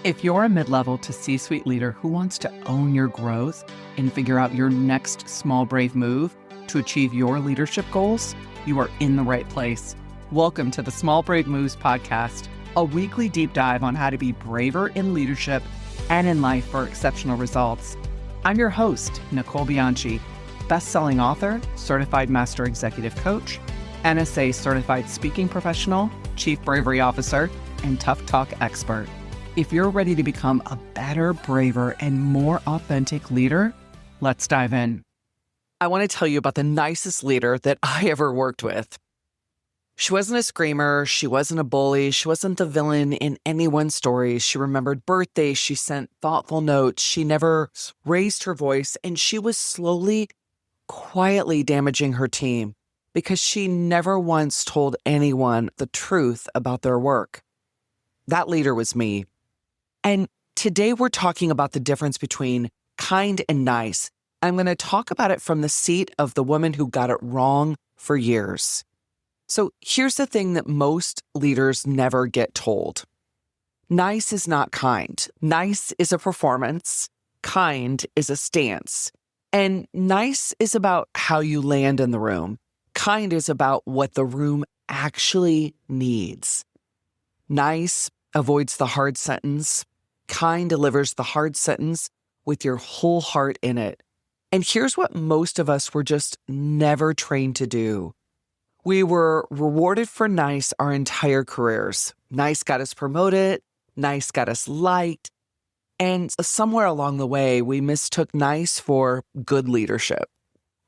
If you're a mid-level to C-suite leader who wants to own your growth and figure out your next small, brave move to achieve your leadership goals, you are in the right place. Welcome to the Small Brave Moves podcast, a weekly deep dive on how to be braver in leadership and in life for exceptional results. I'm your host, Nicole Bianchi, best-selling author, certified master executive coach, NSA certified speaking professional, chief bravery officer, and tough talk expert. If you're ready to become a better, braver, and more authentic leader, let's dive in. I want to tell you about the nicest leader that I ever worked with. She wasn't a screamer. She wasn't a bully. She wasn't the villain in anyone's stories. She remembered birthdays. She sent thoughtful notes. She never raised her voice, and she was slowly, quietly damaging her team because she never once told anyone the truth about their work. That leader was me. And today we're talking about the difference between kind and nice. I'm going to talk about it from the seat of the woman who got it wrong for years. So here's the thing that most leaders never get told. Nice is not kind. Nice is a performance. Kind is a stance. And nice is about how you land in the room. Kind is about what the room actually needs. Nice avoids the hard sentence. Kind delivers the hard sentence with your whole heart in it. And here's what most of us were just never trained to do. We were rewarded for nice our entire careers. Nice got us promoted. Nice got us liked. And somewhere along the way, we mistook nice for good leadership.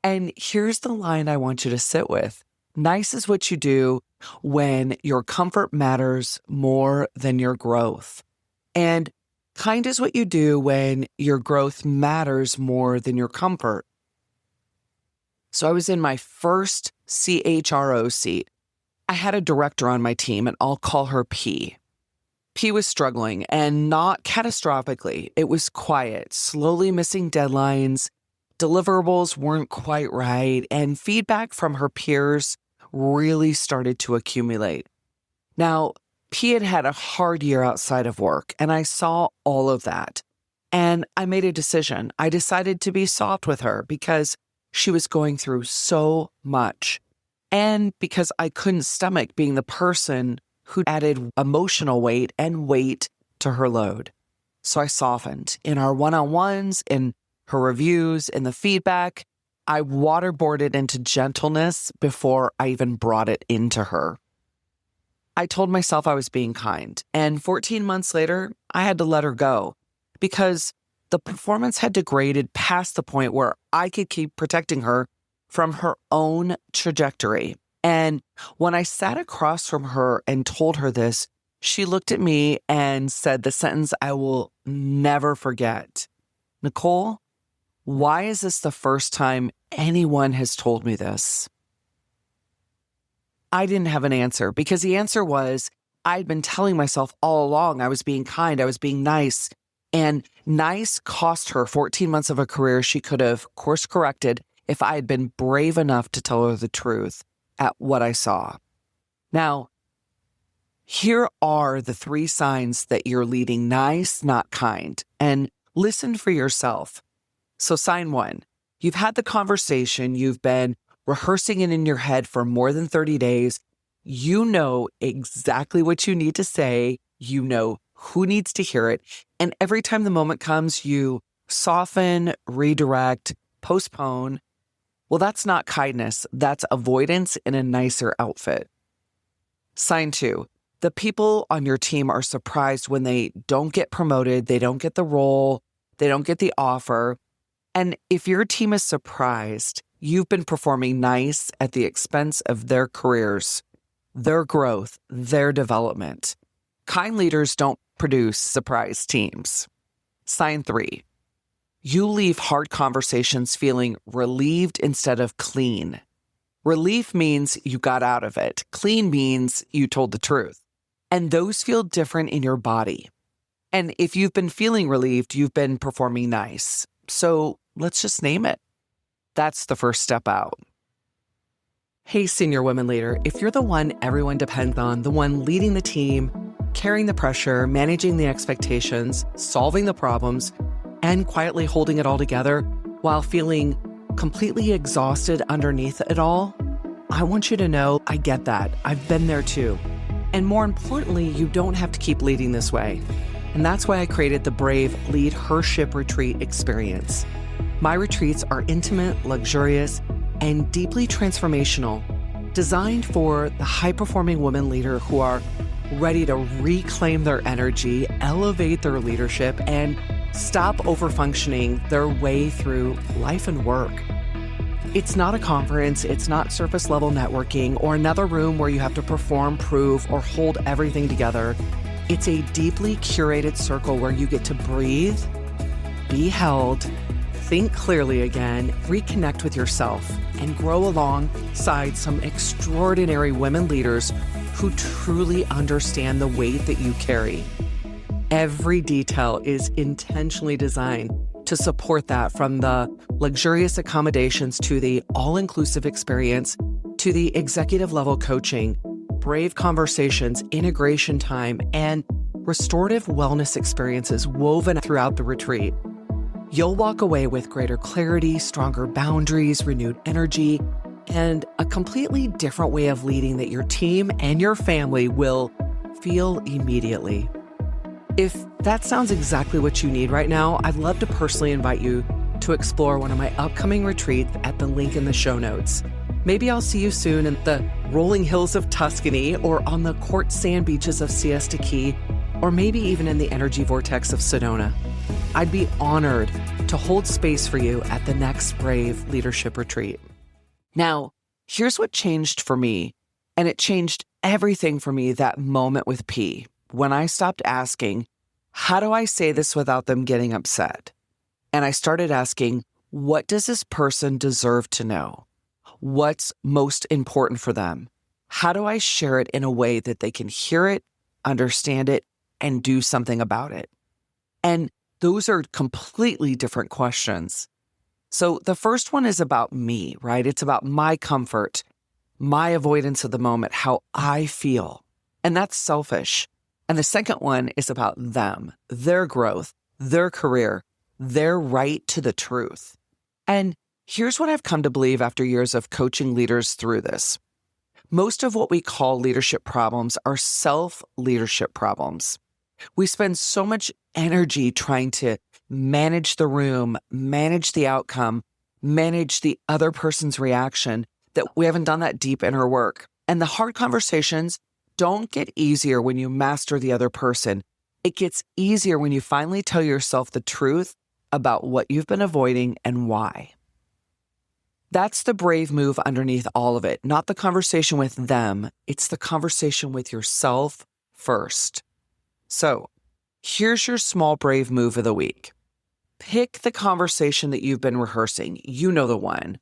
And here's the line I want you to sit with. Nice is what you do when your comfort matters more than your growth. And kind is what you do when your growth matters more than your comfort. So I was in my first CHRO seat. I had a director on my team, and I'll call her P. P was struggling, and not catastrophically. It was quiet, slowly missing deadlines. Deliverables weren't quite right, and feedback from her peers really started to accumulate. Now, P had had a hard year outside of work, and I saw all of that. And I made a decision. I decided to be soft with her because she was going through so much, and because I couldn't stomach being the person who added emotional weight and weight to her load. So I softened. In our one-on-ones, in her reviews, in the feedback, I waterboarded into gentleness before I even brought it into her. I told myself I was being kind, and 14 months later, I had to let her go because the performance had degraded past the point where I could keep protecting her from her own trajectory. And when I sat across from her and told her this, she looked at me and said the sentence I will never forget. Nicole, why is this the first time anyone has told me this? I didn't have an answer because the answer was I'd been telling myself all along I was being kind, I was being nice. And nice cost her 14 months of a career she could have course corrected if I had been brave enough to tell her the truth at what I saw. Now, here are the 3 signs that you're leading nice, not kind. And listen for yourself. So sign 1, you've had the conversation, you've been rehearsing it in your head for more than 30 days. You know exactly what you need to say. You know who needs to hear it. And every time the moment comes, you soften, redirect, postpone. Well, that's not kindness. That's avoidance in a nicer outfit. Sign 2, the people on your team are surprised when they don't get promoted, they don't get the role, they don't get the offer. And if your team is surprised, you've been performing nice at the expense of their careers, their growth, their development. Kind leaders don't produce surprise teams. Sign 3, you leave hard conversations feeling relieved instead of clean. Relief means you got out of it. Clean means you told the truth. And those feel different in your body. And if you've been feeling relieved, you've been performing nice. So let's just name it. That's the first step out. Hey, senior women leader, if you're the one everyone depends on, the one leading the team, carrying the pressure, managing the expectations, solving the problems, and quietly holding it all together while feeling completely exhausted underneath it all, I want you to know I get that. I've been there too. And more importantly, you don't have to keep leading this way. And that's why I created the Brave Lead Her Ship Retreat experience. My retreats are intimate, luxurious, and deeply transformational, designed for the high-performing women leader who are ready to reclaim their energy, elevate their leadership, and stop overfunctioning their way through life and work. It's not a conference, it's not surface level networking or another room where you have to perform, prove, or hold everything together. It's a deeply curated circle where you get to breathe, be held, think clearly again, reconnect with yourself, and grow alongside some extraordinary women leaders who truly understand the weight that you carry. Every detail is intentionally designed to support that, from the luxurious accommodations to the all-inclusive experience to the executive level coaching, brave conversations, integration time, and restorative wellness experiences woven throughout the retreat. You'll walk away with greater clarity, stronger boundaries, renewed energy, and a completely different way of leading that your team and your family will feel immediately. If that sounds exactly what you need right now, I'd love to personally invite you to explore one of my upcoming retreats at the link in the show notes. Maybe I'll see you soon in the rolling hills of Tuscany, or on the quartz sand beaches of Siesta Key, or maybe even in the energy vortex of Sedona. I'd be honored to hold space for you at the next Brave Leadership Retreat. Now, here's what changed for me, and it changed everything for me that moment with P, when I stopped asking, how do I say this without them getting upset? And I started asking, what does this person deserve to know? What's most important for them? How do I share it in a way that they can hear it, understand it, and do something about it? And those are completely different questions. So the first one is about me, right? It's about my comfort, my avoidance of the moment, how I feel. And that's selfish. And the second one is about them, their growth, their career, their right to the truth. And here's what I've come to believe after years of coaching leaders through this. Most of what we call leadership problems are self-leadership problems. We spend so much energy trying to manage the room, manage the outcome, manage the other person's reaction, that we haven't done that deep inner work. And the hard conversations don't get easier when you master the other person. It gets easier when you finally tell yourself the truth about what you've been avoiding and why. That's the brave move underneath all of it, not the conversation with them. It's the conversation with yourself first. So here's your small brave move of the week. Pick the conversation that you've been rehearsing. You know the one.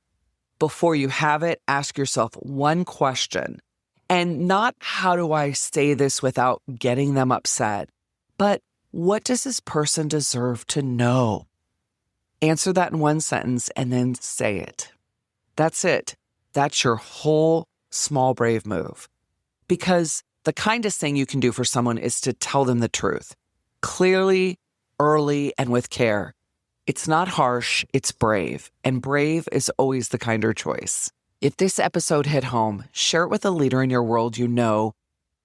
Before you have it, ask yourself one question. And not, how do I say this without getting them upset? But what does this person deserve to know? Answer that in one sentence and then say it. That's it. That's your whole small brave move. Because the kindest thing you can do for someone is to tell them the truth. Clearly, early, and with care. It's not harsh, it's brave. And brave is always the kinder choice. If this episode hit home, share it with a leader in your world you know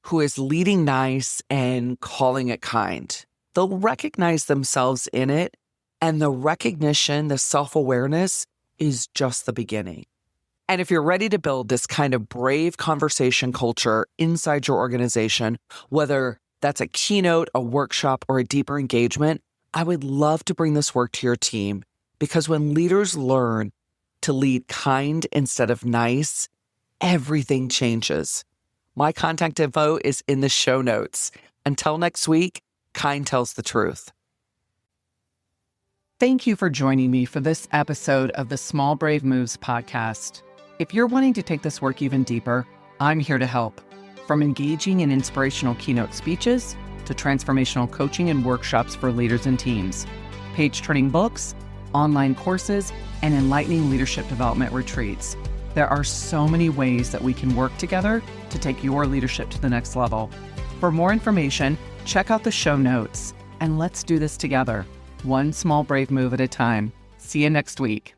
who is leading nice and calling it kind. They'll recognize themselves in it, and the recognition, the self-awareness is just the beginning. And if you're ready to build this kind of brave conversation culture inside your organization, whether that's a keynote, a workshop, or a deeper engagement, I would love to bring this work to your team, because when leaders learn to lead kind instead of nice, everything changes. My contact info is in the show notes. Until next week, kind tells the truth. Thank you for joining me for this episode of the Small Brave Moves podcast. If you're wanting to take this work even deeper, I'm here to help. From engaging in inspirational keynote speeches to transformational coaching and workshops for leaders and teams, page-turning books, online courses, and enlightening leadership development retreats. There are so many ways that we can work together to take your leadership to the next level. For more information, check out the show notes, and let's do this together, one small brave move at a time. See you next week.